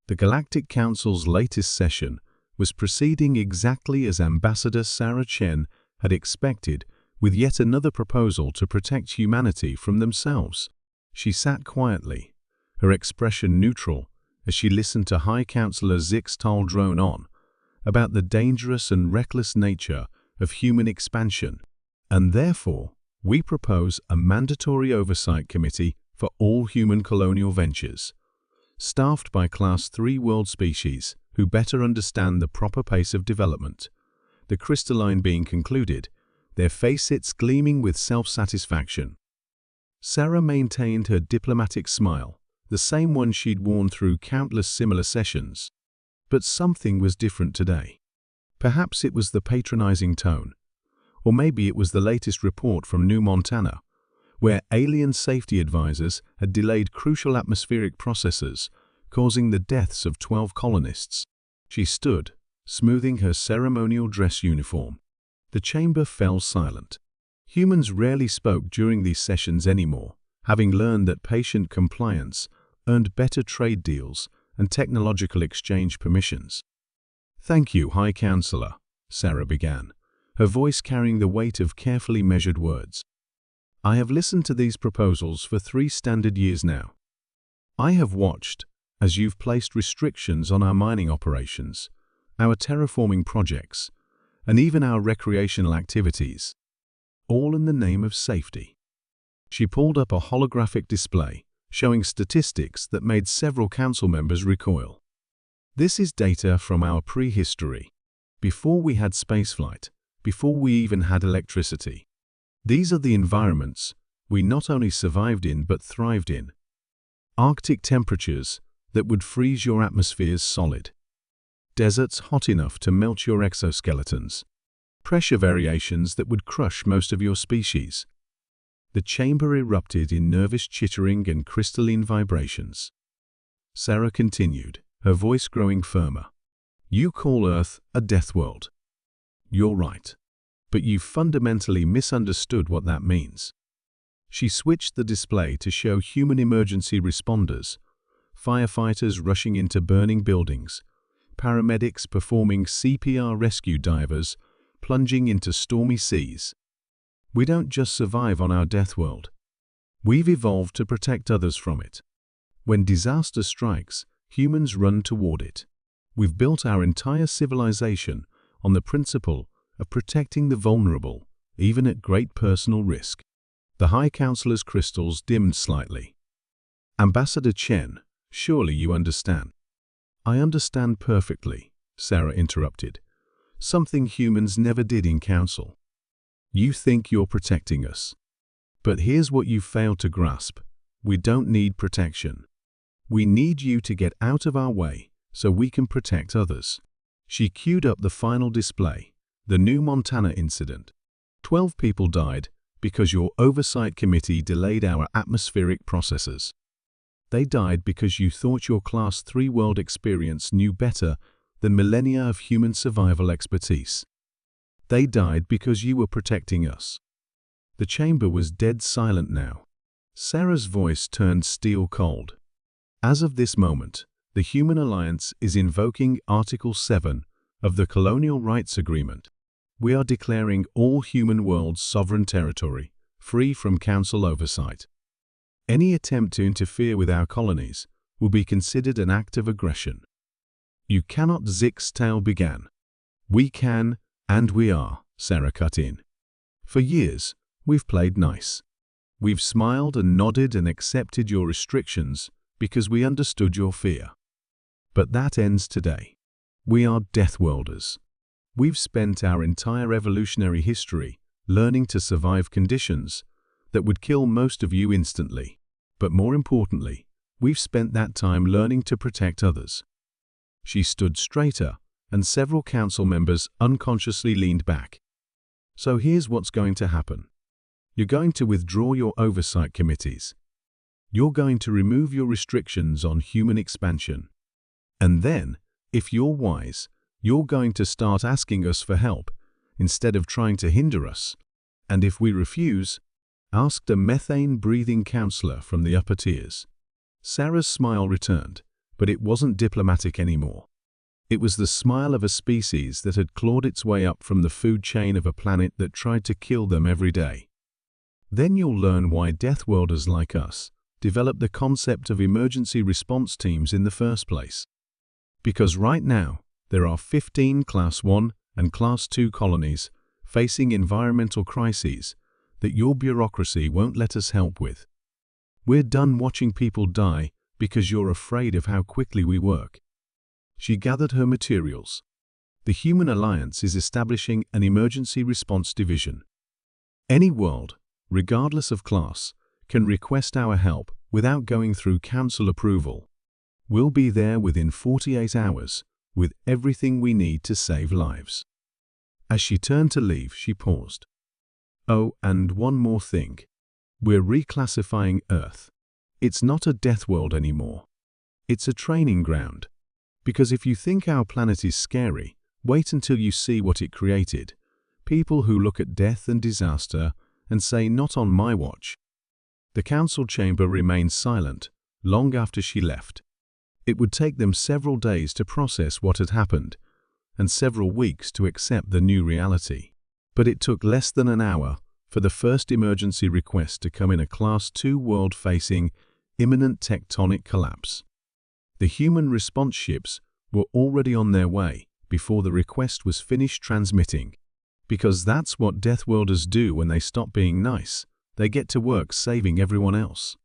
The Galactic Council's latest session was proceeding exactly as Ambassador Sarah Chen had expected, with yet another proposal to protect humanity from themselves. She sat quietly, her expression neutral, as she listened to High Counselor Zixtal drone on about the dangerous and reckless nature of human expansion. And therefore, we propose a mandatory oversight committee for all human colonial ventures, staffed by Class 3 world species who better understand the proper pace of development. The crystalline being concluded, their facets gleaming with self-satisfaction. Sarah maintained her diplomatic smile, the same one she'd worn through countless similar sessions. But something was different today. Perhaps it was the patronizing tone, or maybe it was the latest report from New Montana, where alien safety advisors had delayed crucial atmospheric processes, causing the deaths of 12 colonists. She stood, smoothing her ceremonial dress uniform. The chamber fell silent. Humans rarely spoke during these sessions anymore, having learned that patient compliance earned better trade deals and technological exchange permissions. "Thank you, High Counselor," Sarah began, her voice carrying the weight of carefully measured words. "I have listened to these proposals for 3 standard years now. I have watched as you've placed restrictions on our mining operations, our terraforming projects, and even our recreational activities, all in the name of safety." She pulled up a holographic display showing statistics that made several council members recoil. "This is data from our prehistory, before we had spaceflight, before we even had electricity. These are the environments we not only survived in but thrived in. Arctic temperatures that would freeze your atmospheres solid. Deserts hot enough to melt your exoskeletons. Pressure variations that would crush most of your species." The chamber erupted in nervous chittering and crystalline vibrations. Sarah continued, her voice growing firmer. "You call Earth a death world. You're right, but you fundamentally misunderstood what that means." She switched the display to show human emergency responders, firefighters rushing into burning buildings, paramedics performing CPR, rescue divers plunging into stormy seas. We don't just survive on our death world. We've evolved to protect others from it. When disaster strikes, humans run toward it. We've built our entire civilization on the principle of protecting the vulnerable, even at great personal risk. The High Counselor's crystals dimmed slightly. "Ambassador Chen, surely you understand." "I understand perfectly," Sarah interrupted. "Something humans never did in council. You think you're protecting us. But here's what you failed to grasp. We don't need protection. We need you to get out of our way so we can protect others." She queued up the final display, the New Montana incident. 12 people died because your oversight committee delayed our atmospheric processes. They died because you thought your Class 3 world experience knew better than millennia of human survival expertise. They died because you were protecting us. The chamber was dead silent now. Sarah's voice turned steel cold. "As of this moment, the Human Alliance is invoking Article 7 of the Colonial Rights Agreement. We are declaring all human worlds sovereign territory, free from council oversight. Any attempt to interfere with our colonies will be considered an act of aggression." "You cannot," Zixtal began. "We can, and we are," Sarah cut in. "For years, we've played nice. We've smiled and nodded and accepted your restrictions because we understood your fear. But that ends today. We are Deathworlders. We've spent our entire evolutionary history learning to survive conditions that would kill most of you instantly. But more importantly, we've spent that time learning to protect others." She stood straighter, and several council members unconsciously leaned back. "So here's what's going to happen. You're going to withdraw your oversight committees. You're going to remove your restrictions on human expansion. And then, if you're wise, you're going to start asking us for help instead of trying to hinder us. And if we refuse," asked a methane-breathing counselor from the upper tiers. Sarah's smile returned, but it wasn't diplomatic anymore. It was the smile of a species that had clawed its way up from the food chain of a planet that tried to kill them every day. Then you'll learn why Deathworlders like us developed the concept of emergency response teams in the first place. Because right now, there are 15 Class 1 and Class 2 colonies facing environmental crises that your bureaucracy won't let us help with. We're done watching people die because you're afraid of how quickly we work. She gathered her materials. The Human Alliance is establishing an emergency response division. Any world, regardless of class, can request our help without going through council approval. We'll be there within 48 hours with everything we need to save lives. As she turned to leave, she paused. Oh, and one more thing. We're reclassifying Earth. It's not a death world anymore. It's a training ground. Because if you think our planet is scary, wait until you see what it created. People who look at death and disaster and say, "Not on my watch." The council chamber remained silent long after she left. It would take them several days to process what had happened, and several weeks to accept the new reality. But it took less than an hour for the first emergency request to come in a Class 2 world facing imminent tectonic collapse. The human response ships were already on their way before the request was finished transmitting. Because that's what Deathworlders do when they stop being nice. They get to work saving everyone else.